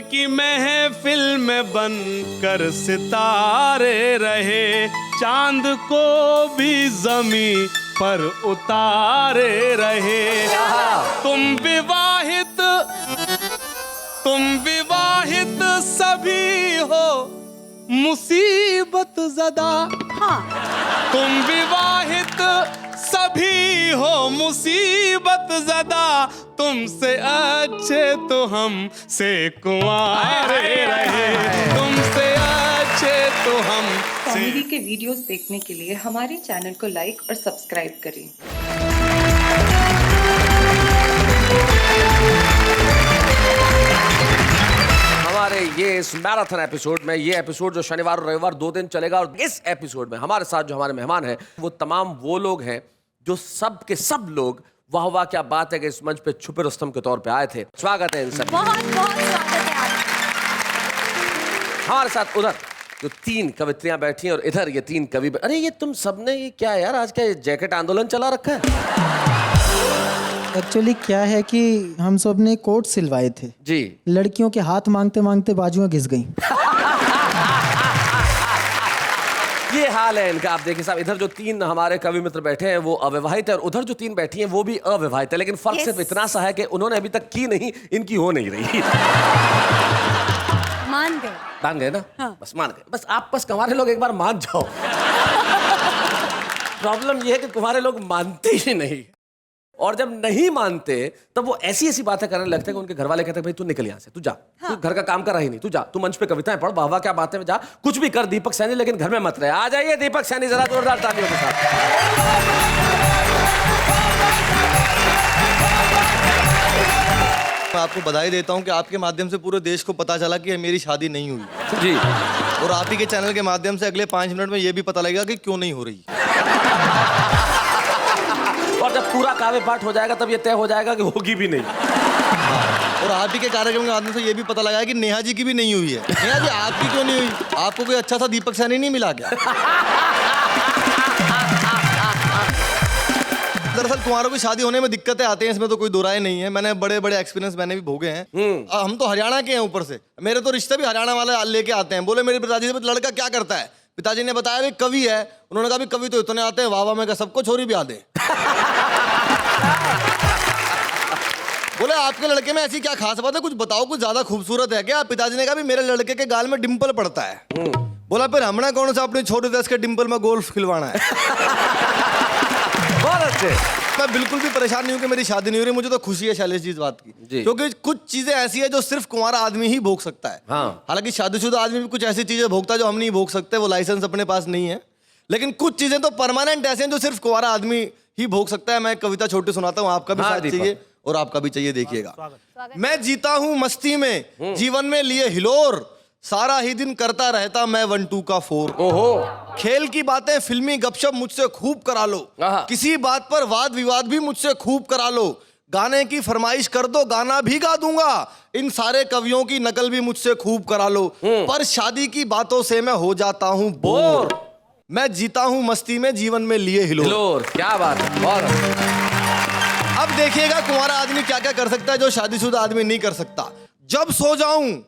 की महफिल में बनकर सितारे रहे, चांद को भी जमीन पर उतारे रहे। तुम विवाहित सभी हो मुसीबत ज़दा। तुम विवाहित सभी हो मुसीबत ज़दा, तुमसे अच्छे तो हम से कुंवारे रहे, तुमसे अच्छे तो हम। कॉमेडी के वीडियोस देखने के लिए हमारे चैनल को लाइक और सब्सक्राइब करें। हमारे ये इस मैराथन एपिसोड में, ये एपिसोड जो शनिवार और रविवार 2 दिन चलेगा, और इस एपिसोड में हमारे साथ जो हमारे मेहमान हैं वो तमाम वो लोग हैं जो सब के सब लोग वाह वाह क्या बात है कि इस मंच पे छुपे रुस्तम के तौर पे आए थे। स्वागत है इन सब। बहुत बहुत स्वागत है आपका। हमारे साथ उधर जो 3 कवित्रियां बैठी हैं और इधर ये 3 कवि। अरे ये तुम सबने ये क्या यार, आज क्या जैकेट आंदोलन चला रखा है? एक्चुअली क्या है कि हम सब ने कोट सिलवाए थे जी। लड़कियों के हाथ मांगते मांगते बाजुएं घिस गईं। ये हाल है इनका। आप देखिए साहब, इधर जो 3 हमारे कवि मित्र बैठे हैं वो अविवाहित है और उधर जो 3 बैठी हैं वो भी अविवाहित है, लेकिन फर्क सिर्फ इतना सा है कि उन्होंने अभी तक की नहीं, इनकी हो नहीं रही। मान गए ना? हाँ। बस मान गए। बस आप बस कुंवारे लोग एक बार मान जाओ। प्रॉब्लम ये है कि कुंवारे लोग मानते ही नहीं, और जब नहीं मानते तब वो ऐसी ऐसी बातें करने लगते हैं कि उनके घर वाले कहते हैं भाई तू निकल यहाँ से, तू जा। हाँ। तू घर का काम कर रही नहीं, तू जा। तू मंच पे कविताएं पढ़, वाह वाह क्या बातें में जा, कुछ भी कर दीपक सैनी, लेकिन घर में मत रहे। आ जाइए दीपक सैनी, जरा जोरदार तालियों के साथ। मैं आपको बधाई देता हूं कि आपके माध्यम से पूरे देश को पता चला कि मेरी शादी नहीं हुई जी, और आप ही के चैनल के माध्यम से अगले 5 मिनट में ये भी पता लगेगा कि क्यों नहीं हो रही। और जब पूरा काव्य पाठ हो जाएगा तब ये तय हो जाएगा कि होगी भी नहीं। और आप ही के कार्यक्रम के माध्यम से ये भी पता लगा कि नेहा जी की भी नहीं हुई है। नेहा जी आपकी क्यों नहीं हुई? आपको कोई अच्छा सा दीपक सैनी नहीं मिला क्या? दरअसल कुंवारों की शादी होने में दिक्कतें आती हैं, इसमें तो कोई दो राय नहीं है। मैंने बड़े बड़े एक्सपीरियंस मैंने भी भोगे हैं। हम तो हरियाणा के हैं, ऊपर से मेरे तो रिश्ते भी हरियाणा वाले लेके आते हैं। बोले मेरे पिताजी से लड़का क्या करता है? पिताजी ने बताया भी कवि है। उन्होंने कहा भी कवि तो इतने आते हैं, वाह वाह में का सबको छोरी भी आते। बोले आपके लड़के में ऐसी क्या खास बात है, कुछ बताओ, कुछ ज्यादा खूबसूरत है क्या? पिताजी ने कहा भी मेरे लड़के के गाल में डिंपल पड़ता है। बोला फिर हमने कौन सा अपनी छोटी दस के डिंपल में गोल्फ खिलवाना है। बहुत अच्छे। मैं बिल्कुल भी परेशान नहीं हूं कि मेरी शादी नहीं हो रही। मुझे तो खुशी है शैलेश जी इस बात की, क्योंकि कुछ चीजें ऐसी है जो सिर्फ कुंवारा आदमी ही भोग सकता है। हाँ। हालांकि शादीशुदा आदमी भी कुछ ऐसी चीजें भोगता है जो हम नहीं भोग सकते, वो लाइसेंस अपने पास नहीं है। लेकिन कुछ चीजें तो परमानेंट ऐसे हैं जो सिर्फ कुंवारा आदमी ही भोग सकता है। मैं कविता छोटी सुनाता हूँ, आपका भी साथ चाहिए और आपका भी चाहिए। देखिएगा। मैं जीता हूँ मस्ती में, जीवन में लिए हिलोर, सारा ही दिन करता रहता मैं 1 2 का 4। ओहो। खेल की बातें फिल्मी गपशप मुझसे खूब करा लो, किसी बात पर वाद विवाद भी मुझसे खूब करा लो, गाने की फरमाइश कर दो गाना भी गा दूंगा, इन सारे कवियों की नकल भी मुझसे खूब करा लो, पर शादी की बातों से मैं हो जाता हूँ बोर। मैं जीता हूँ मस्ती में, जीवन में लिए हिलोर। क्या बात है। और अब देखिएगा कुंवारा आदमी क्या क्या कर सकता है जो शादीशुदा आदमी नहीं कर सकता। जब सो जाऊं,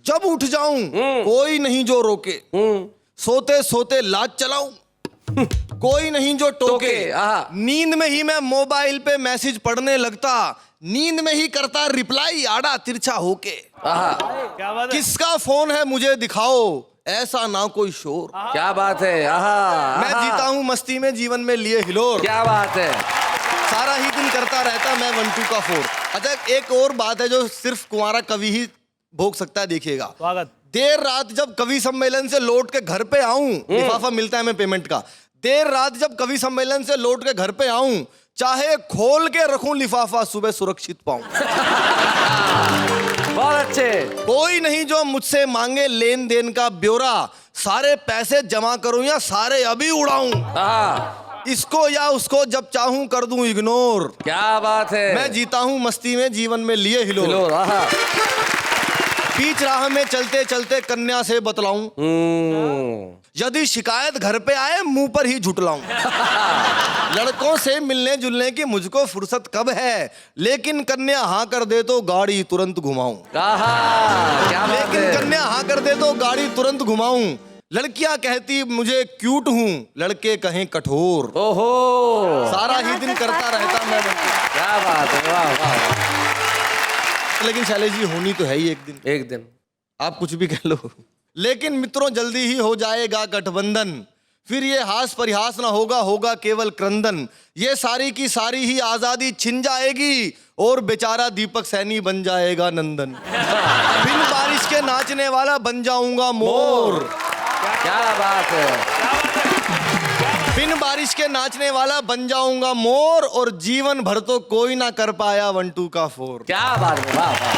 जब उठ जाऊं, कोई नहीं जो रोके, सोते सोते लाज चलाऊं, कोई नहीं जो टोके, नींद में ही मैं मोबाइल पे मैसेज पढ़ने लगता, नींद में ही करता रिप्लाई आड़ा तिरछा होके, किसका फोन है मुझे दिखाओ, ऐसा ना कोई शोर। क्या बात है। मैं जीता हूँ मस्ती में, जीवन में लिए हिलोर। क्या बात है। सारा ही दिन करता रहता मैं 1 2 का 4। अच्छा एक और बात है जो सिर्फ कुंवारा कवि ही भोग सकता है। देखिएगा। देर रात जब कवि सम्मेलन से लौट के घर पे आऊं, लिफाफा मिलता है हमें पेमेंट का। देर रात जब कवि सम्मेलन से लौट के घर पे आऊं, चाहे खोल के रखूं लिफाफा, सुबह सुरक्षित पाऊं। बहुत अच्छे। कोई नहीं जो मुझसे मांगे लेन देन का ब्यौरा, सारे पैसे जमा करूं या सारे अभी उड़ाऊं, इसको या उसको जब चाहूं कर दूं इग्नोर। क्या बात है। मैं जीता हूं मस्ती में, जीवन में लिए हिलोर। बीच राह में चलते चलते कन्या से बतलाऊं, यदि शिकायत घर पे आए मुंह पर ही झुटलाऊं। लड़कों से मिलने जुलने की मुझको फुर्सत कब है, लेकिन कन्या हाँ कर दे तो गाड़ी तुरंत घुमाऊं। क्या बात लेकिन है। कन्या हाँ कर दे तो गाड़ी तुरंत घुमाऊं। लड़कियां कहती मुझे क्यूट हूं, लड़के कहें कठोर। ओहो, सारा ही दिन करता रहता मैं। क्या बात है, वाह वाह। लेकिन शैलेश जी होनी तो है ही एक दिन। एक दिन आप कुछ भी कह लो, लेकिन मित्रों जल्दी ही हो जाएगा गठबंधन, फिर ये हास परिहास ना होगा, होगा केवल क्रंदन। ये सारी की सारी ही आजादी छिन जाएगी और बेचारा दीपक सैनी बन जाएगा नंदन। बिन बारिश के नाचने वाला बन जाऊंगा मोर। क्या बात है। बिन बारिश के नाचने वाला बन जाऊंगा मोर, और जीवन भर तो कोई ना कर पाया 1 2 का 4। क्या बात है, वाह वाह।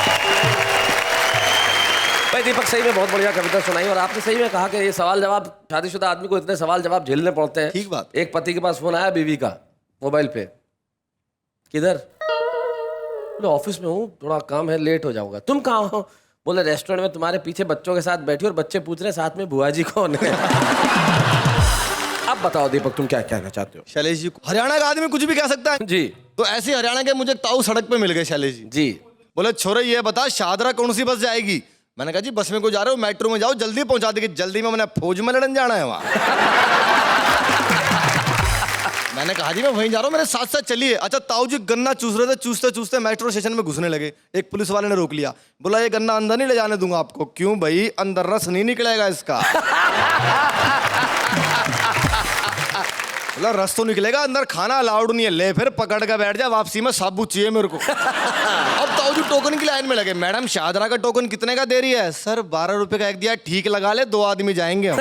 भाई दीपक सही में बहुत बढ़िया कविता सुनाई, और आपने सही में कहा कि ये सवाल जवाब, शादीशुदा आदमी को इतने सवाल जवाब झेलने पड़ते हैं। ठीक बात। एक पति के पास फोन आया बीवी का मोबाइल पे, किधर? बोले ऑफिस में हूँ, थोड़ा काम है, लेट हो जाऊंगा। तुम कहाँ हो? बोले रेस्टोरेंट में तुम्हारे पीछे बच्चों के साथ बैठी, और बच्चे पूछ रहे साथ में बुआ जी कौन है। अब बताओ दीपक तुम क्या कहना चाहते हो? शैलेश जी, हरियाणा का आदमी कुछ भी कह सकता है जी तो ऐसे हरियाणा के मुझे ताऊ सड़क पे मिल गए शैलेश जी। जी। बोले छोरे ये बता शादरा कौन सी बस जाएगी? मैंने कहा जी बस में को जा रहे हो, मेट्रो में जाओ, जल्दी पहुंचा देगी। जल्दी में मैंने फौज में लड़न जाना है वहां। मैंने कहा जी मैं वहीं जा रहा हूँ, मेरे साथ साथ चलिए। अच्छा ताऊ जी गन्ना चूस रहे थे, चूसते चूसते मेट्रो स्टेशन में घुसने लगे। एक पुलिस वाले ने रोक लिया, बोला ये गन्ना अंदर नहीं ले जाने दूंगा आपको। क्यों भाई? अंदर रस नहीं निकलेगा इसका। बोला रस तो निकलेगा, अंदर खाना अलाउड नहीं है। ले फिर पकड़ कर बैठ जा, वापसी में साबुत चाहिए मेरे को। अब ताऊ जी टोकन की लाइन में लगे। मैडम शादरा का टोकन कितने का दे रही है? सर 12 रुपए का एक दिया, ठीक लगा ले, 2 आदमी जाएंगे हम।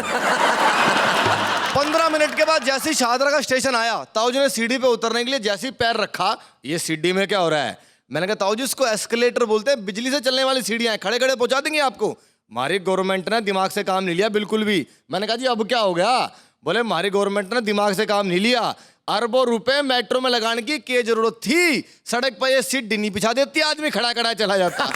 15 मिनट के बाद जैसे ही शादरा का स्टेशन आया, ताऊ जी ने सीढ़ी पे उतरने के लिए जैसे ही पैर रखा, ये सीढ़ी में क्या हो रहा है? मैंने कहा ताऊ जी इसको एस्केलेटर बोलते हैं, बिजली से चलने वाली सीढ़ियां हैं, खड़े खड़े पहुंचा देंगे आपको। हमारी गवर्नमेंट ने दिमाग से काम नहीं लिया बिल्कुल भी। मैंने कहा जी अब क्या हो गया? बोले हमारी गवर्नमेंट ने दिमाग से काम नहीं लिया, अरबों रुपए मेट्रो में लगाने की क्या जरूरत थी? सड़क पर ये सीट डिनी बिछा देती, आदमी खड़ा खड़ा चला जाता।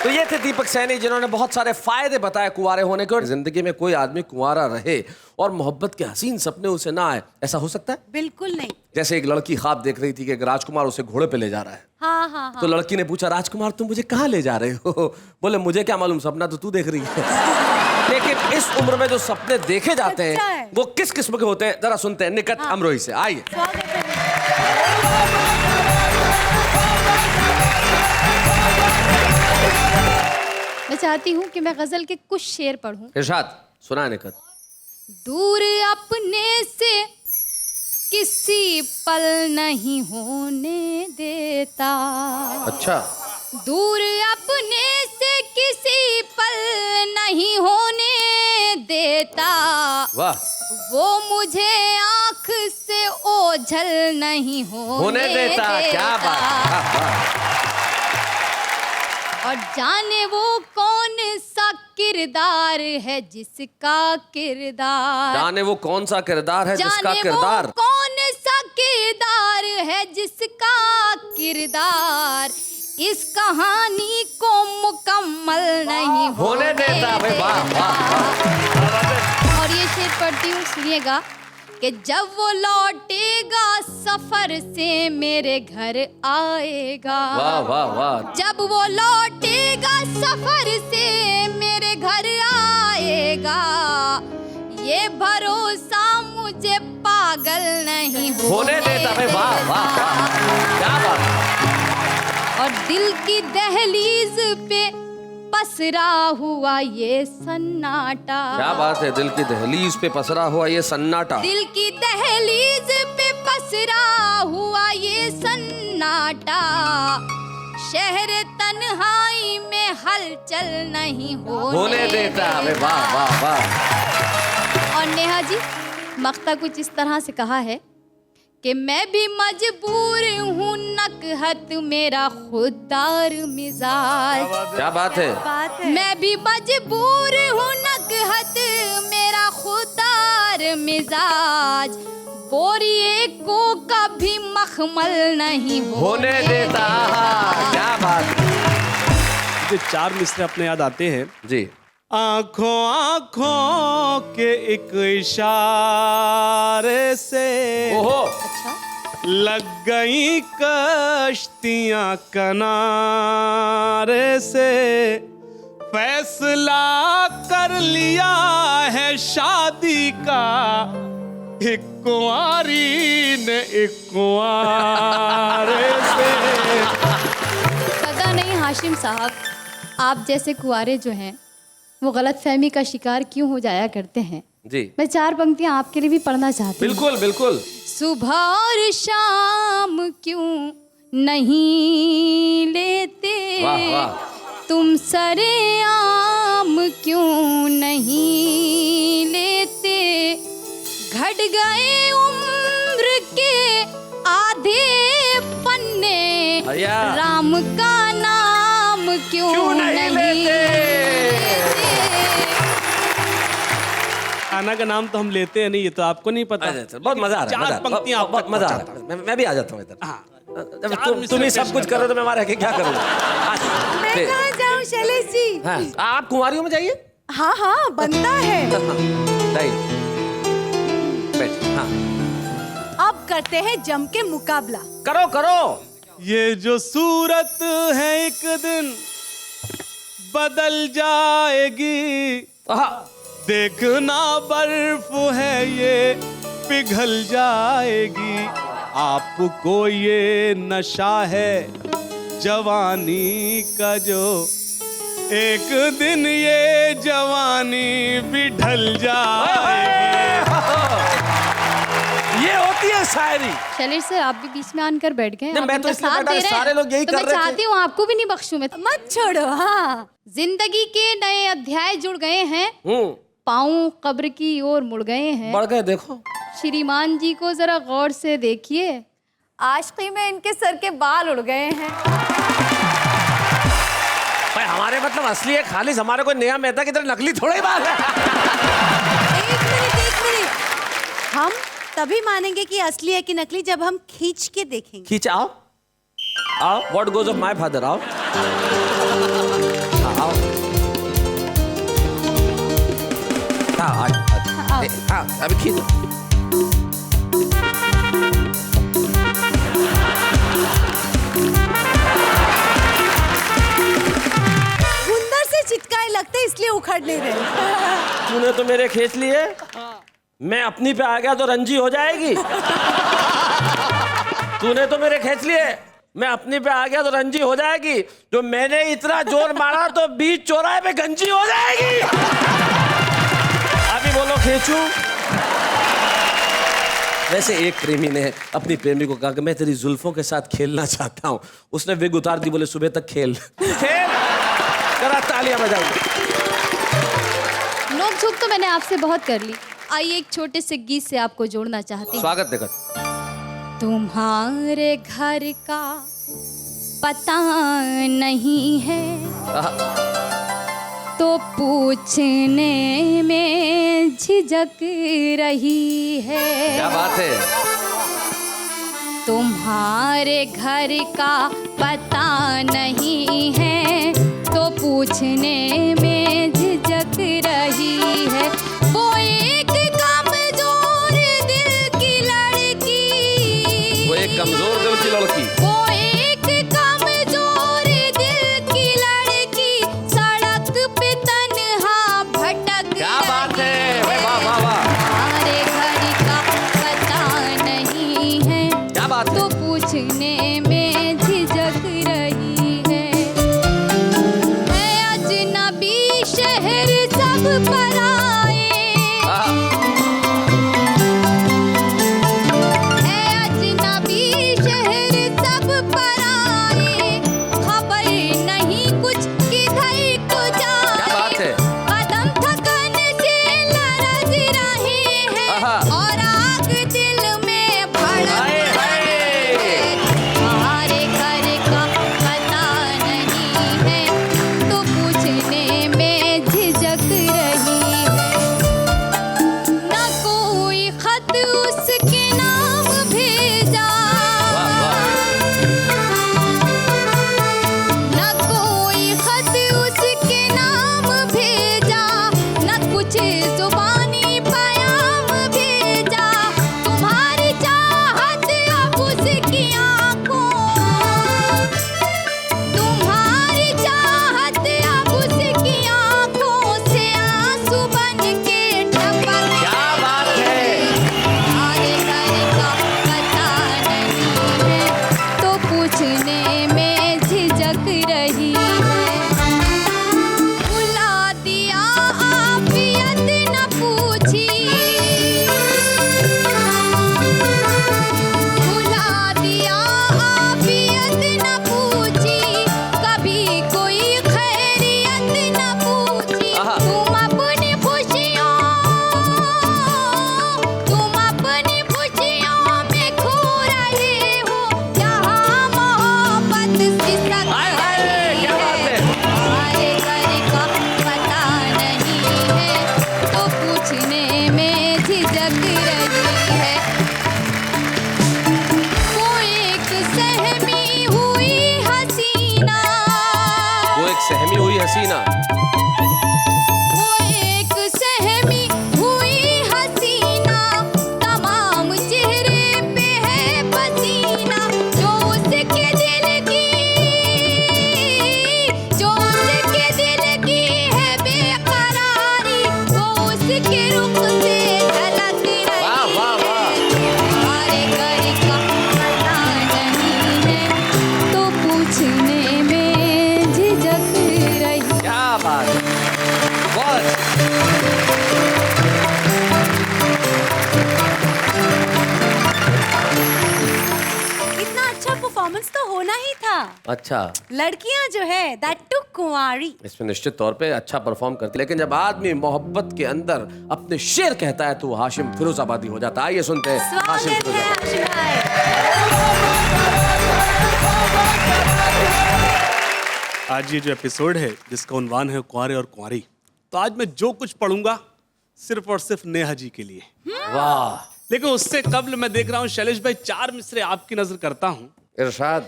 तो ये थे दीपक सैनी, जिन्होंने बहुत सारे फायदे बताए कुंवारे होने के, और जिंदगी में कोई आदमी कुंवारा रहे और मोहब्बत के हसीन सपने उसे ना आए, ऐसा हो सकता है? बिल्कुल नहीं। जैसे एक लड़की ख्वाब देख रही थी कि एक राजकुमार उसे घोड़े पे ले जा रहा है। हाँ हाँ हाँ। तो लड़की ने पूछा राजकुमार तुम मुझे कहाँ ले जा रहे हो? बोले मुझे क्या मालूम, सपना तो तू देख रही है। लेकिन इस उम्र में जो सपने देखे जाते अच्छा हैं है। वो किस किस्म के होते हैं जरा सुनते हैं निकट अमरोही से। आइए। स्वागत है। मैं चाहती हूँ कि मैं गजल के कुछ शेर पढ़ूं। इरशाद सुना निकट। दूर अपने से किसी पल नहीं होने देता, अच्छा। दूर अपने से किसी पल नहीं होने देता, वाह। वो मुझे आंख से ओझल नहीं होने देता। क्या बात। वाह, वाह। और जाने वो कौन सा किरदार है जिसका किरदार, जाने वो कौन सा किरदार है जिसका जाने किरदार, वो कौन सा किरदार है जिसका किरदार इस कहानी को मुकम्मल नहीं होने देता। भाई वाह वाह। और ये शेर पढ़ती हूँ, सुनिएगा कि जब वो लौटेगा सफर से मेरे घर आएगा। वाह वाह वाह। जब वो लौटेगा सफर से मेरे घर आएगा, ये भरोसा मुझे पागल नहीं होने देता। भाई वाह वाह वाह। क्या बात। और दिल की दहलीज पे पसरा हुआ ये सन्नाटा। क्या बात है, दिल की दहलीज पे पसरा हुआ ये सन्नाटा। दिल की दहलीज पे पसरा हुआ ये सन्नाटा, शहर तन्हाई में हलचल नहीं होने देता। वाह वाह वाह। और नेहा जी मक्ता कुछ इस तरह से कहा है कि मैं भी मजबूर हूँ नकहत मेरा खुददार मिजाज। क्या बात है। मैं भी मजबूर हूँ नकहत मेरा खुददार मिजाज, बोरिए को कभी मखमल नहीं होने देता। क्या बात। मुझे 4 मिसरे अपने याद आते हैं। जी। आंखों आंखों के एक इशारे से ओहो। अच्छा। लग गई कश्तियां किनारे से, फैसला कर लिया है शादी का, एक कुंवारी ने एक कुंवारे से। पता नहीं हाशिम साहब, आप जैसे कुंवारे जो हैं वो गलतफहमी का शिकार क्यों हो जाया करते हैं। जी। मैं 4 पंक्तियां आपके लिए भी पढ़ना चाहती हूँ। बिल्कुल बिल्कुल। सुबह और शाम क्यों नहीं लेते, वाह वाह। तुम सरेआम क्यों नहीं लेते, घट गए उम्र के आधे पन्ने, भैया। राम का नाम क्यों नहीं लेते। खाना का नाम तो हम लेते हैं नहीं, ये तो आपको नहीं पता। बहुत मजा आ रहा है। 4 पंक्तियां आप बहुत मजा आ रहा है। मैं भी आ जाता हूँ इधर। हाँ। जब तुम ही सब कुछ करो तो मैं वहां रह के क्या करूँगा। मैं कहाँ जाऊँ शैलेश जी? हाँ, आप कुंवारियों में जाइए। हाँ हाँ बनता है। बैठ। हाँ। अब करते हैं जम के मुकाबला। करो करो। ये जो सूरत है एक दिन बदल जाएगी, देखना बर्फ है ये पिघल जाएगी, आपको ये नशा है जवानी का जो, एक दिन ये जवानी भी ढल जाएगी। ये होती है शायरी। शैलेश सर, आप भी बीच में आकर बैठ गए। नहीं, आप मैं तो इनका इसलिए साथ बैठा, दे रहे हैं। सारे लोग यही तो कर मैं रहे थे। चाहती हूँ आपको भी नहीं बख्शूं मैं। मत छोड़ो। हाँ। जिंदगी के नए अध्याय जुड़ गए हैं, पाँव कब्र की ओर मुड़ गए हैं। बढ़ गए। देखो श्रीमान जी को जरा गौर से देखिए, आशिकी में इनके सर के बाल उड़ गए हैं। भाई हमारे मतलब असली है खालिस, हमारे कोई नया मेहता की तरह नकली थोड़ा ही बात है। एक मिनट। हम तभी मानेंगे कि असली है कि नकली जब हम खींच के देखेंगे। खींच आओ आओ। What goes off my father. आओ आओ। हाँ अभी खींच। गुंदर से चिटकाए लगते इसलिए उखड़ नहीं रहे। तूने तो मेरे खींच लिए, मैं अपनी पे आ गया तो रंजी हो जाएगी। तूने तो मेरे खींच लिए, मैं अपनी पे आ गया तो रंजी हो जाएगी। जो मैंने इतना जोर मारा तो बीच चौराहे पे गंजी हो जाएगी। अभी बोलो खींचूं। वैसे एक प्रेमी ने अपनी प्रेमी को कहा कि मैं तेरी जुल्फों के साथ खेलना चाहता हूँ। उसने विग उतार दी, बोले सुबह तक खेल। खेल करा, तालियां बजाओ। नोक झोंक तो मैंने आपसे बहुत कर ली। आइए एक छोटे से गीत से आपको जोड़ना चाहती हूँ। स्वागत देखो। तुम्हारे घर का पता नहीं है तो पूछने में झिझक रही है। क्या बात है। तुम्हारे घर का पता नहीं है तो पूछने में झिझक रही है। वो एक कमजोर दिल की लड़की, वो एक कमजोर दिल की लड़की, वो एक कमजोर दिल की लड़की सड़क पे तन्हा भटक। क्या बात है। वाह वाह वाह। तुम्हारे घर का पता नहीं है क्या बात है। तो पूछने में झिझक रही है। अजनबी शहर सब पराए, अजनबी शहर सब पराए, खबर नहीं कुछ किधर को जाए। क्या बात है। कदम थकन से लरज रहे हैं आहा। और आग दिल में भड़क हाय, हाय। रहे हैं। हसीना। वो एक सहमी हुई हसीना, तमाम चेहरे पे है पसीना, जो उसके दिल की है बेकरारी, वो उसके रुख से झलक रही है। हमारे घर का पता नहीं है तो पूछने में झिझक रही। क्या बात है, बहुत इतना अच्छा परफॉर्मेंस तो होना ही था। अच्छा। लड़कियां जो है दैट टू कुंवारी। इसमें निश्चित तौर पे अच्छा परफॉर्म करती, लेकिन जब आदमी मोहब्बत के अंदर अपने शेर कहता है तो वो हाशिम फिरोजाबादी हो जाता है। आइए सुनते हैं हाशिम स्वागत है फिरोजाबादी। हाशिम भाई। आज ये जो एपिसोड है जिसका उन्वान है कुंवारे और कुंवारी, तो आज मैं जो कुछ पढ़ूंगा सिर्फ और सिर्फ नेहा जी के लिए। वाह, लेकिन उससे कबल मैं देख रहा हूँ शैलेश भाई, 4 मिसरे आपकी नजर करता हूँ। इरशाद।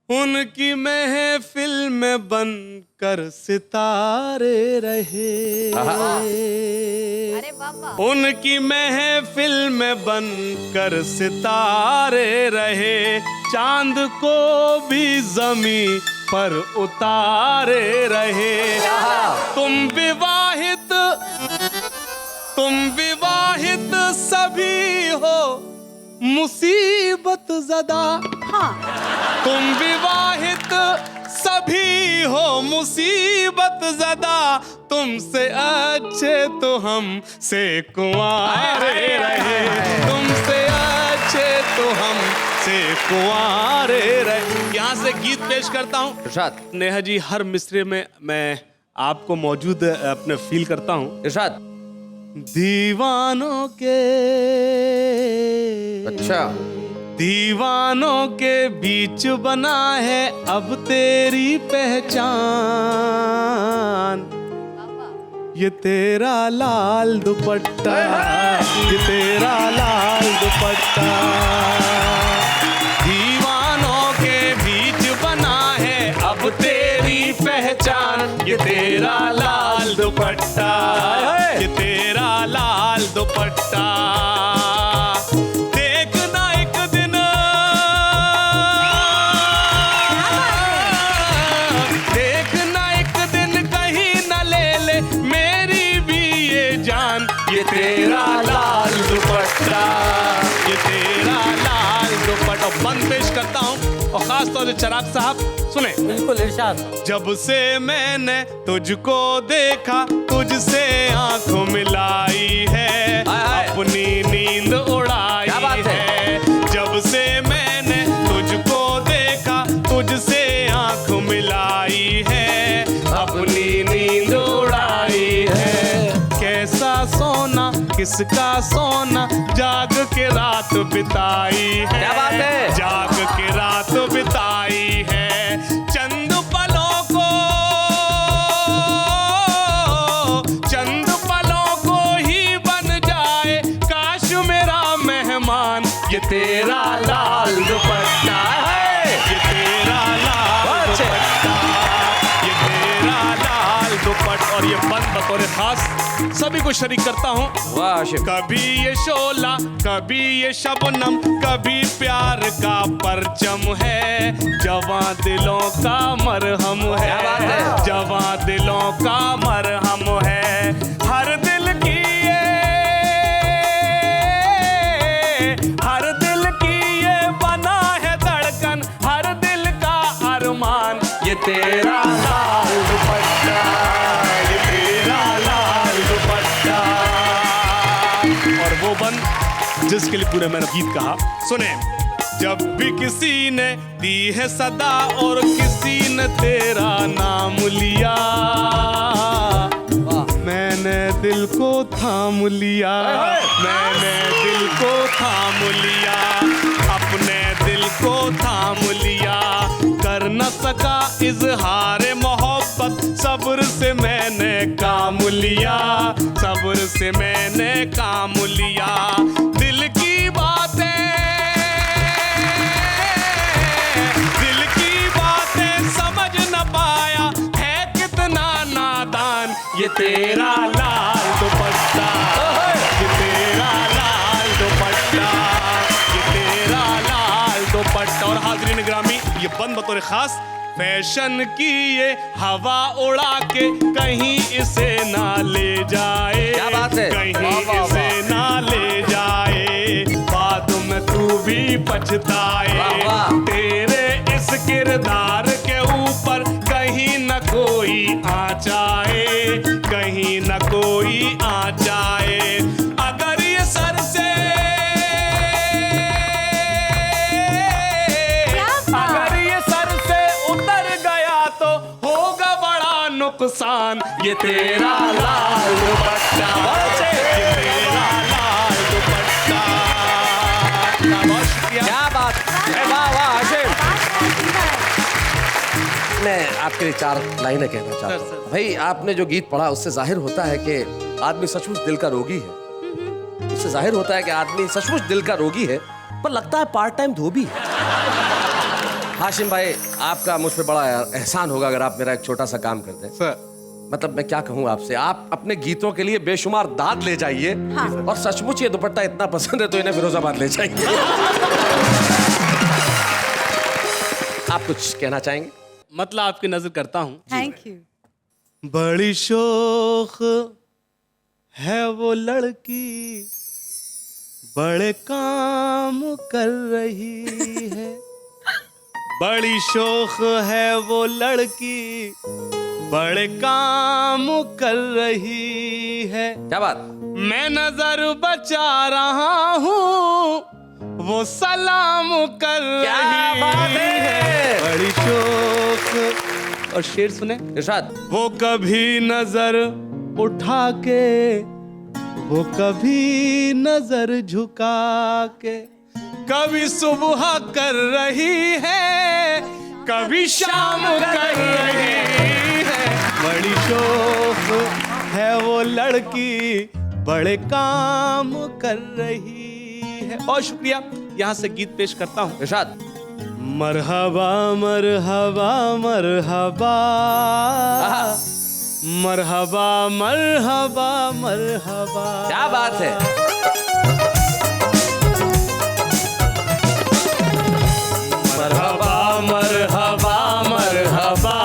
उनकी महफिल में बनकर सितारे रहे, अरे बाबा। उनकी महफिल में बनकर सितारे रहे, चांद को भी जमीन पर उतारे रहे। तुम विवाहित सभी हो मुसीबत ज़दा। हाँ। तुम विवाहित सभी हो मुसीबत ज़दा, तुमसे अच्छे तो हम से कुंवारे रहे, तुमसे अच्छे तो हम से कुंवारे रहे। यहाँ से गीत पेश करता हूँ। इरशाद। नेहा जी, हर मिसरे में मैं आपको मौजूद अपने फील करता हूँ। इरशाद। दीवानों के, अच्छा, दीवानों के बीच बना है अब तेरी पहचान, ये तेरा लाल दुपट्टा, ये तेरा लाल दुपट्टा। दीवानों के बीच बना है अब तेरी पहचान, ये तेरा लाल दुपट्टा, ये तेरा लाल दुपट्टा। देखना एक दिन, देखना एक दिन कहीं न ले ले मेरी भी ये जान, ये तेरा लाल दुपट्टा, ये तेरा लाल दुपट्टा। बंद पेश करता हूँ और खास तौर से चिराग साहब सुने। बिल्कुल इरशाद। जब से मैंने तुझको देखा, तुझसे आंखों मिलाई है, अपनी नींद उड़ाई है। जब से मैंने तुझको देखा, तुझसे आंख मिलाई है, अपनी नींद उड़ाई है। कैसा सोना, किसका सोना, जाग के रात बिताई है। क्या बात है? जाग के रात बिताई है। चंद पलों को, चंद पलों को ही बन जाए काश मेरा मेहमान, ये तेरा लाल दुपट्टा है, ये तेरा लाल दुपट्टा, ये तेरा लाल दुपट्टा। और ये बंद बतौर खास सभी को शरीक करता हूँ। वाह हाशिम। कभी ये शोला, कभी ये शबनम, कभी प्यार का परचम है, जवां दिलों का मरहम है, जवां दिलों का मरहम है। हर दिल की ये, हर दिल की ये बना है धड़कन, हर दिल का अरमान, ये तेरा लाल दुपट्टा, ये तेरा लाल दुपट्टा। और वो बंद जिसके लिए पूरे मैंने गीत कहा, सुने। जब भी किसी ने दी है सदा और किसी ने तेरा नाम लिया, मैंने दिल को थाम लिया, मैंने दिल को थाम लिया, अपने दिल को थाम लिया। कर न सका इजहार मोहब्बत, सब्र से मैंने काम लिया, सब्र से मैंने काम लिया। दिल की बातें, दिल की बातें समझ न पाया, है कितना तेरा लाल दुपट्टा, ये तेरा लाल दुपट्टा, ये तेरा लाल दुपट्टा। और हाज़रीन ग्रामी, ये बंद बतौर खास फैशन की ये हवा उड़ा के कहीं इसे ना ले जाए, क्या बात है? कहीं वाह, वाह, इसे ना ले जाए, बाद में तू भी पछताए। वाह, वाह। तेरे इस किरदार के ऊपर कहीं न कोई आँच आए, कहीं न कोई आँच आए। अगर ये सर से नुकसान, ये तेरा लाल दुपट्टा, ये तेरा लाल दुपट्टा। बहुत शुक्रिया। क्या बात है, वाह वाह हाशिम। मैं आपके लिए 4 लाइनें कहना चाहता हूँ। भाई आपने जो गीत पढ़ा उससे जाहिर होता है कि आदमी सचमुच दिल का रोगी है। उससे जाहिर होता है कि आदमी सचमुच दिल का रोगी है, पर लगता है पार्ट टाइम धोबी है। हाशिम भाई, आपका मुझ पे बड़ा एहसान होगा अगर आप मेरा एक छोटा सा काम कर दें। मतलब मैं क्या कहूँ आपसे, आप अपने गीतों के लिए बेशुमार दाद ले जाइए। हाँ। और सचमुच ये दुपट्टा इतना पसंद है तो इन्हें फिरोजाबाद ले जाइए। आप कुछ कहना चाहेंगे? मतलब आपकी नजर करता हूँ। Thank you. बड़ी शौक है वो लड़की, बड़े काम कर रही है। बड़ी शौक है वो लड़की, बड़े काम कर रही है। क्या बात? मैं नजर बचा रहा हूँ, वो सलाम कर रही बात है? बड़ी शौक। और शेर सुने इरशाद। वो कभी नजर उठा के, वो कभी नजर झुका के, कभी सुबह कर रही है, कभी शाम कर रही है। बड़ी शौक है वो लड़की, बड़े काम कर रही है। और शुक्रिया, यहाँ से गीत पेश करता हूँ। इरशाद। मरहबा मरहबा मरहबा, मरहबा मरहबा मरहबा। क्या बात है? मरहबा मरहबा मरहबा,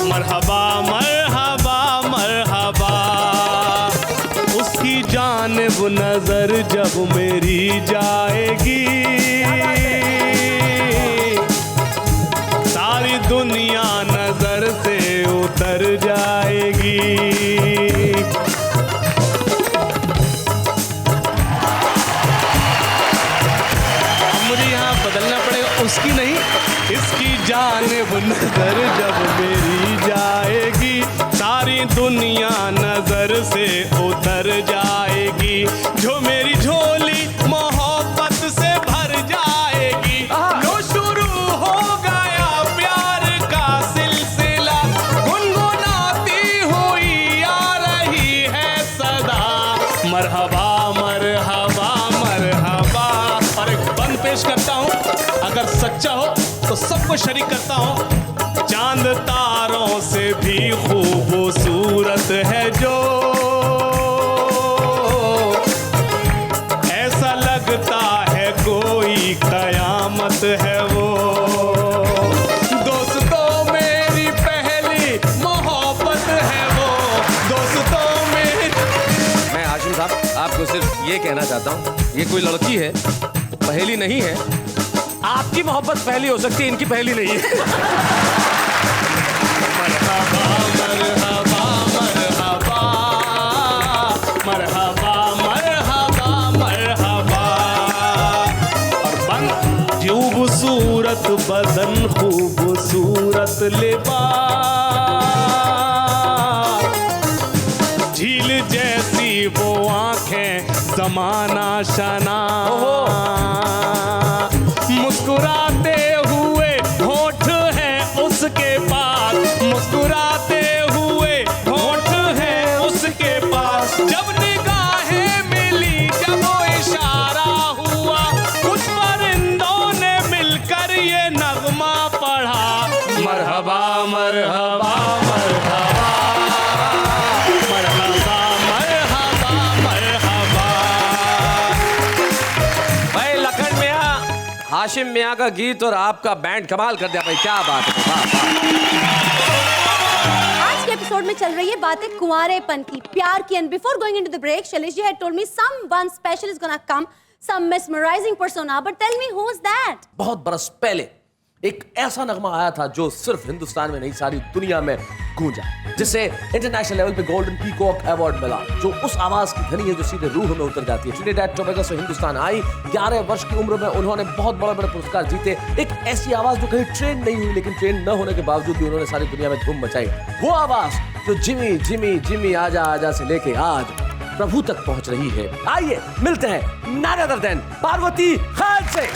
मरहबा मरहबा मरहबा। उसकी जानिब नजर जब मेरी जाएगी, सारी दुनिया नजर से उतर जाएगी। मुझे यहाँ बदलना पड़ेगा, उसकी नहीं, इसकी जानिब नजर जब मेरी जाएगी, सारी दुनिया नजर से उतर जाएगी। जो मेरी झोली मोहब्बत से भर जाएगी, लो शुरू हो गया प्यार का सिलसिला, गुनगुनाती हुई आ रही है सदा। मरहबा मरहबा मरहबा। और एक बंद पेश करता हूँ, अगर सच्चा हो तो सबको शरीक करता हूँ। चांद तारों से भी खूबसूरत है जो, ऐसा लगता है कोई कयामत है वो। दोस्तों मेरी पहली मोहब्बत है वो, दोस्तों मेरी। मैं हाशिम साहब आपको सिर्फ ये कहना चाहता हूँ, ये कोई लड़की है, पहेली नहीं है। आपकी मोहब्बत पहली हो सकती है, इनकी पहली नहीं है। मरहबा मरहबा मरहबा, मरहबा मरहबा मरहबा। और बंद। खूबसूरत बदन, खूबसूरत लिबास, झील जैसी वो आंखें, जमाना शना, मुस्कुराते हुए होठ हैं उसके पास, मुस्कुराते हुए होठ हैं उसके पास। जब निगाहें मिली, जब वो इशारा हुआ, कुछ परिंदों ने मिलकर ये नगमा पढ़ा। मरहबा मरहबा मरहबा, हाशिम मियां का गीत और आपका बैंड कमाल कर दिया भाई, क्या बात है। वाह, वाह। आज के एपिसोड में चल रही है बातें कुंवारेपन की, प्यार की। And before going into the break, Shailesh ji had told me someone special is gonna come, some mesmerising persona, but tell me who is that? बहुत बरस पहले एक ऐसा नगमा आया था जो सिर्फ हिंदुस्तान में नहीं सारी दुनिया में गूंजा, जिसे इंटरनेशनल लेवल पे गोल्डन पीकॉक अवार्ड मिला, जो उस आवाज की धनी है जो सीधे रूह में उतर जाती है। ट्रिनिडाद टोबैगो से हिंदुस्तान आई, 11 वर्ष की उम्र में उन्होंने बहुत बड़े बड़े पुरस्कार जीते। एक ऐसी आवाज जो कहीं ट्रेन नहीं हुई, लेकिन ट्रेन न होने के बावजूद भी उन्होंने सारी दुनिया में धूम मचाई। वो आवाज जो जिमी जिमी जिमी आजा आजा से लेके आज प्रभु तक पहुंच रही है। आइए मिलते हैं none other than Parvati Khan से।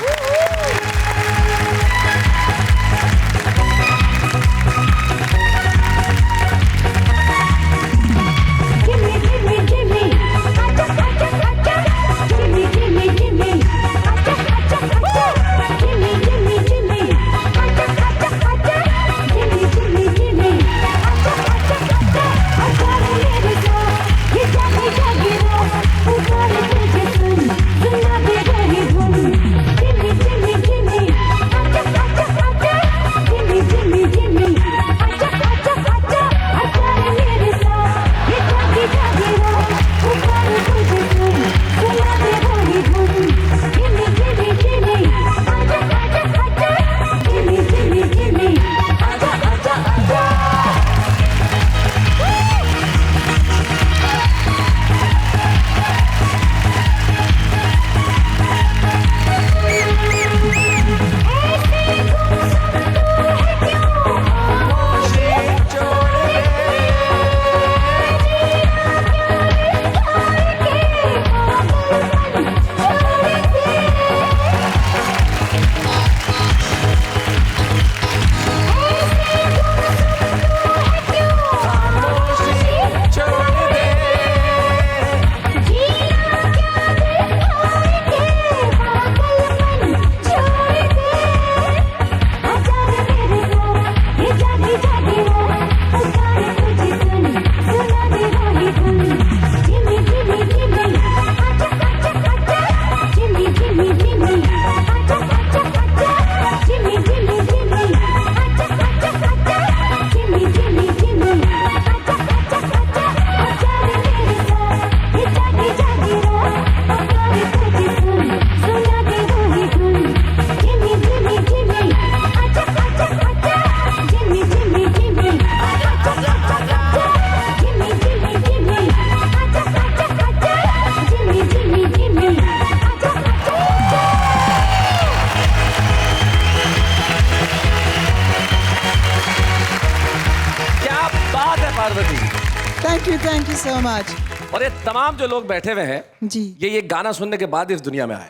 Thank you so much. और ये तमाम जो लोग बैठे हुए हैं जी, ये गाना सुनने के बाद इस दुनिया में आए।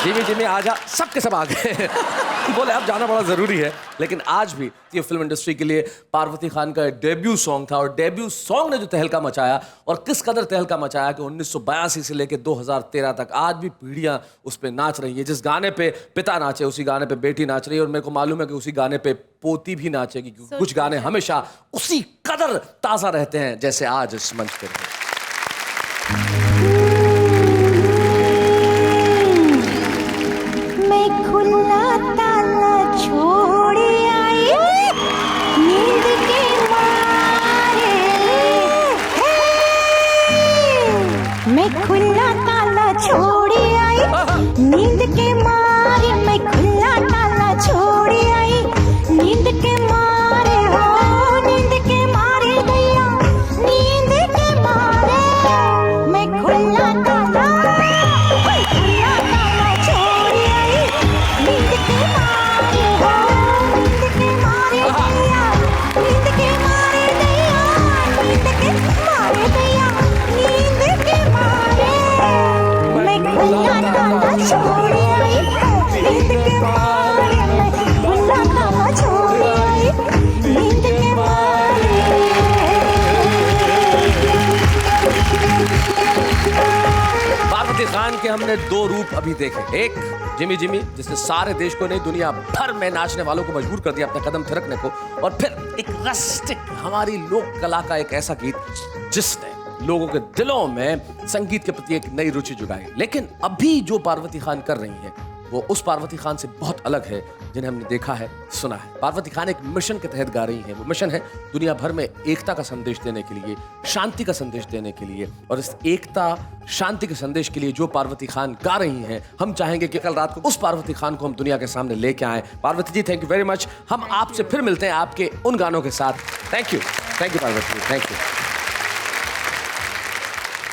जिमी जिमी आजा, सबके सब आ गए। बोले अब जाना बड़ा जरूरी है, लेकिन आज भी ये फिल्म इंडस्ट्री के लिए पार्वती खान का डेब्यू सॉन्ग था, और डेब्यू सॉन्ग ने जो तहलका मचाया, और किस कदर तहलका मचाया कि 1982 से लेकर 2013 तक आज भी पीढ़ियां उस पे नाच रही है। जिस गाने पे पिता नाचे उसी गाने पे बेटी नाच रही है, और मेरे को मालूम है कि उसी गाने पे पोती भी नाचेगी, क्योंकि कुछ गाने हमेशा उसी कदर ताजा रहते हैं जैसे आज इस मंच पे रहे। नींद के मारे मैं खुला ताला छोड़ी आई, नींद के मारे हो, नींद के मारे गया, नींद के मारे मैं खुला ताला छोड़ी आई, नींद के मारे हो, नींद के मारे गया, नींद के मारे गया, नींद के मारे गया, नींद के मारे मैं खुला ताला छोड़ी आई, नींद के मारे मैं खुला ताला छोड़ी आई, नींद के मारे। पार्वती खान के हमने दो रूप अभी देखे, एक जिमी जिमी जिसने सारे देश को नहीं दुनिया भर में नाचने वालों को मजबूर कर दिया अपने कदम थिरकने को, और फिर एक रस्टिक हमारी लोक कला का एक ऐसा गीत जिसने लोगों के दिलों में संगीत के प्रति एक नई रुचि जुगाई। लेकिन अभी जो पार्वती खान कर रही है वो उस पार्वती खान से बहुत अलग है जिन्हें हमने देखा है, सुना है। पार्वती खान एक मिशन के तहत गा रही हैं। वो मिशन है दुनिया भर में एकता का संदेश देने के लिए, शांति का संदेश देने के लिए। और इस एकता शांति के संदेश के लिए जो पार्वती खान गा रही हैं, हम चाहेंगे कि कल रात को उस पार्वती खान को हम दुनिया के सामने लेके आए। Parvati ji, thank you very much. हम आपसे फिर मिलते हैं आपके उन गानों के साथ। Thank you Parvati ji, thank you.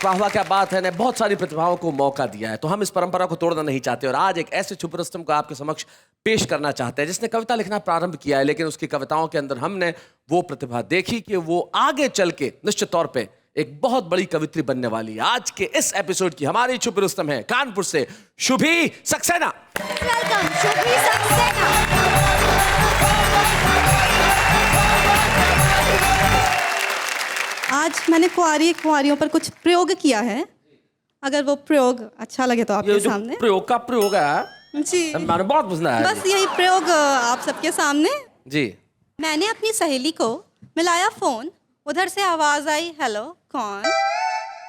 वाह, क्या बात है। ने बहुत सारी प्रतिभाओं को मौका दिया है, तो हम इस परंपरा को तोड़ना नहीं चाहते और आज एक ऐसे छुपे रुस्तम को आपके समक्ष पेश करना चाहते हैं जिसने कविता लिखना प्रारंभ किया है, लेकिन उसकी कविताओं के अंदर हमने वो प्रतिभा देखी कि वो आगे चल के निश्चित तौर पे एक बहुत बड़ी कवित्री बनने वाली है। आज के इस एपिसोड की हमारी छुपे रुस्तम है कानपुर से शुभी सक्सेना। वेलकम शुभी सक्सेना। आज मैंने कुंवारियों पर कुछ प्रयोग किया है, अगर वो प्रयोग अच्छा लगे तो आपके सामने। प्रयोग का प्रयोग है जी, मैंने बहुत पसंद आया। बस यही प्रयोग आप सबके सामने जी। मैंने अपनी सहेली को मिलाया फोन, उधर से आवाज आई, हेलो कौन?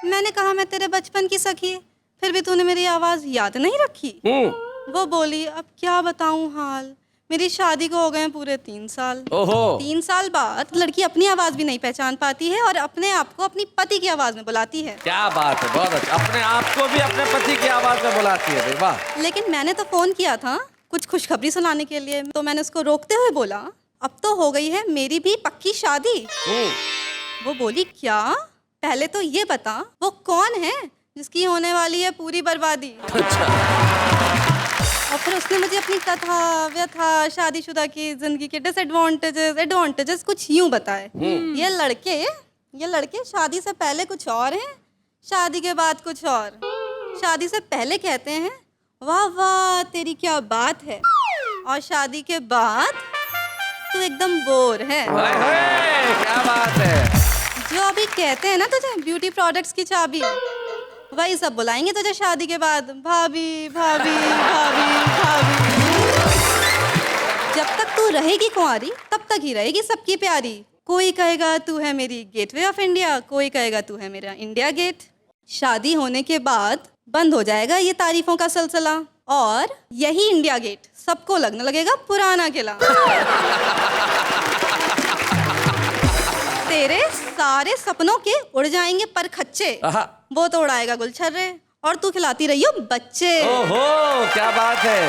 मैंने कहा मैं तेरे बचपन की सखी, फिर भी तूने मेरी आवाज याद नहीं रखी। वो बोली अब क्या बताऊं हाल, मेरी शादी को हो गए पूरे 3 साल। ओहो। 3 साल बाद लड़की अपनी आवाज भी नहीं पहचान पाती है और अपने आप को अपनी पति की आवाज में बुलाती है। क्या बात है, बहुत अच्छा। अपने आप को भी अपने पति की आवाज में बुलाती है, वाह। लेकिन मैंने तो फोन किया था कुछ खुशखबरी सुनाने के लिए, तो मैंने उसको रोकते हुए बोला अब तो हो गई है मेरी भी पक्की शादी। वो बोली क्या? पहले तो ये बता वो कौन है जिसकी होने वाली है पूरी बर्बादी। और फिर उसने मुझे अपनी कथा व्यथा शादीशुदा की जिंदगी के एडवांटेजेस कुछ यूं बताए। ये लड़के शादी से पहले कुछ और हैं, शादी के बाद कुछ और। शादी से पहले कहते हैं वाह वाह तेरी क्या बात है, और शादी के बाद तू एकदम बोर है। क्या बात है। जो अभी कहते हैं ना तुझे ब्यूटी प्रोडक्ट्स की चाबी, वही सब बुलाएंगे तुझे शादी के बाद, भाभी भाभी भाभी भाभी। जब तक तू रहेगी कुंवारी तब तक ही रहेगी सबकी प्यारी। कोई कहेगा तू है मेरी गेटवे ऑफ इंडिया, कोई कहेगा तू है मेरा इंडिया गेट। शादी होने के बाद बंद हो जाएगा ये तारीफों का सिलसिला, और यही इंडिया गेट सबको लगने लगेगा पुराना किला। तेरे सारे सपनों के उड़ जाएंगे पर खच्चे, वो तो उड़ाएगा गुलछर्रे, और तू खिलाती रही हो बच्चे। ओहो, क्या बात है।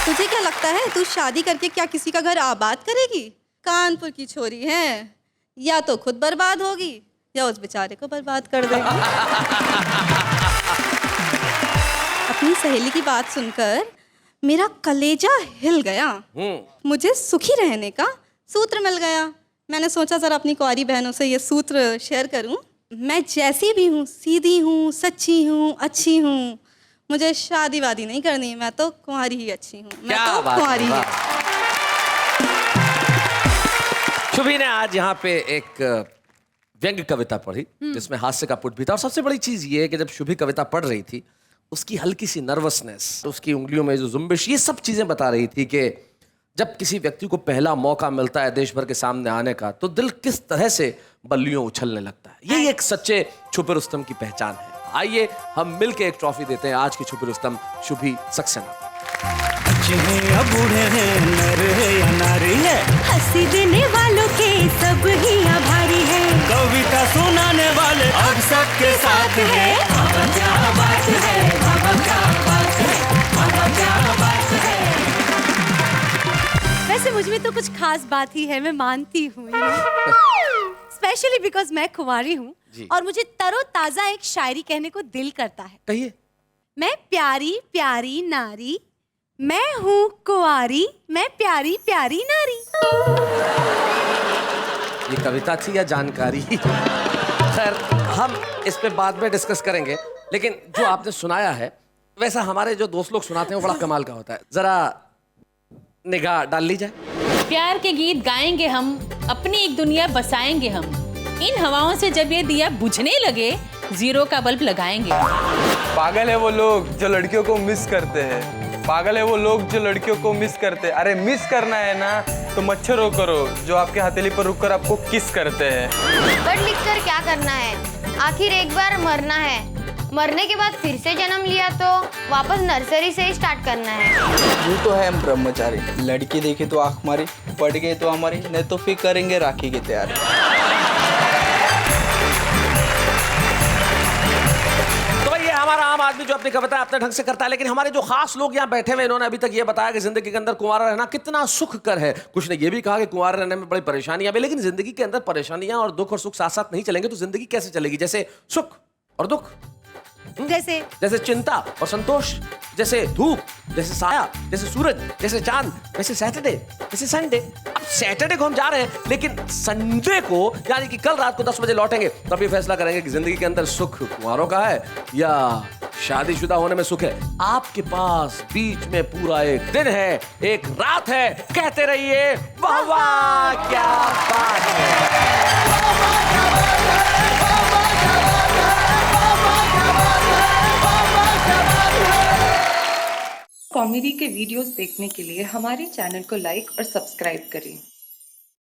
तुझे क्या लगता है तू शादी करके क्या किसी का घर आबाद करेगी? कानपुर की छोरी है, या तो खुद बर्बाद होगी या उस बेचारे को बर्बाद कर देगी। अपनी सहेली की बात सुनकर मेरा कलेजा हिल गया। मुझे सुखी रहने का सूत्र मिल गया। मैंने सोचा जरा अपनी कुंवारी बहनों से ये सूत्र शेयर करूं। मैं जैसी भी हूँ, सीधी हूँ, सच्ची हूँ, अच्छी हूँ, मुझे शादी वादी नहीं करनी, मैं तो कुंवारी ही अच्छी हूँ, मैं तो कुंवारी ही। शुभी ने आज यहाँ पे एक व्यंग्य कविता पढ़ी जिसमें हास्य का पुट भी था, और सबसे बड़ी चीज ये है कि जब शुभी कविता पढ़ रही थी उसकी हल्की सी नर्वसनेस, उसकी उंगलियों में जो जुम्बिश, ये सब चीजें बता रही थी कि जब किसी व्यक्ति को पहला मौका मिलता है देश भर के सामने आने का तो दिल किस तरह से बल्लियों उछलने लगता है। यही एक सच्चे छुपे रुस्तम की पहचान है। आइए हम मिलके एक ट्रॉफी देते हैं आज की छुपे रुस्तम शुभी सक्सेना। बच्चे हैं या बूढ़े हैं, नर है या नारी है, हंसी देने वालों के सब ही आभारी है, कविता सुनाने वाले अब सबके साथ है। बाबा क्या बात है, बाबा क्या बात है, बाबा क्या बात है। वैसे मुझ में तो कुछ खास बात ही है, मैं मानती हूँ, स्पेशली बिकॉज मैं कुंवारी हूँ और मुझे तरोताजा एक शायरी कहने को दिल करता है। कहिए। मैं प्यारी प्यारी नारी, मैं हूँ कुंवारी, मैं प्यारी प्यारी नारी। ये कविता थी या जानकारी? खैर हम इस पे बाद में डिस्कस करेंगे, लेकिन जो आपने सुनाया है वैसा हमारे जो दोस्त लोग सुनाते हैं वो बड़ा कमाल का होता है। जरा निगाह डाल ली जाए। प्यार के गीत गाएंगे हम, अपनी एक दुनिया बसाएंगे हम, इन हवाओं से जब ये दिया बुझने लगे जीरो का बल्ब लगाएंगे। पागल है वो लोग जो लड़कियों को मिस करते हैं, पागल है वो लोग जो लड़कियों को मिस करते हैं। अरे मिस करना है ना तो मच्छरों करो जो आपके हथेली पर रुककर आपको किस करते हैं। पढ़ लिख कर क्या करना है, आखिर एक बार मरना है, मरने के बाद फिर से जन्म लिया तो वापस नर्सरी से ही स्टार्ट करना है। वो तो है हम ब्रह्मचारी, लड़की देखी तो आंख मारी, पड़ गए तो हमारी, नहीं तो फिर करेंगे राखी की तैयारी। तो भाई ये हमारा आम आदमी जो अपनी कविता अपने ढंग से करता है, लेकिन हमारे जो खास लोग यहाँ बैठे हुए इन्होंने अभी तक ये बताया कि जिंदगी के अंदर कुंवारा रहना कितना सुखकर है। कुछ ने ये भी कहा कि कुंवारा रहने में बड़ी परेशानियां भी, लेकिन जिंदगी के अंदर परेशानियां और दुख और सुख साथ साथ नहीं चलेंगे तो जिंदगी कैसे चलेगी? जैसे सुख और दुख, जैसे चिंता और संतोष, जैसे धूप, जैसे साया, जैसे सूरज, जैसे चांद, जैसे सैटरडे, जैसे संडे। अब सैटरडे को हम जा रहे हैं, लेकिन संडे को यानी कि कल रात को 10 बजे लौटेंगे, तब ये फैसला करेंगे कि जिंदगी के अंदर सुख कुंवारों का है या शादीशुदा होने में सुख है। आपके पास बीच में पूरा एक दिन है, एक रात है। कहते रहिए वाह वाह क्या बात है। कॉमेडी के वीडियोस देखने के लिए हमारे चैनल को लाइक और सब्सक्राइब करें।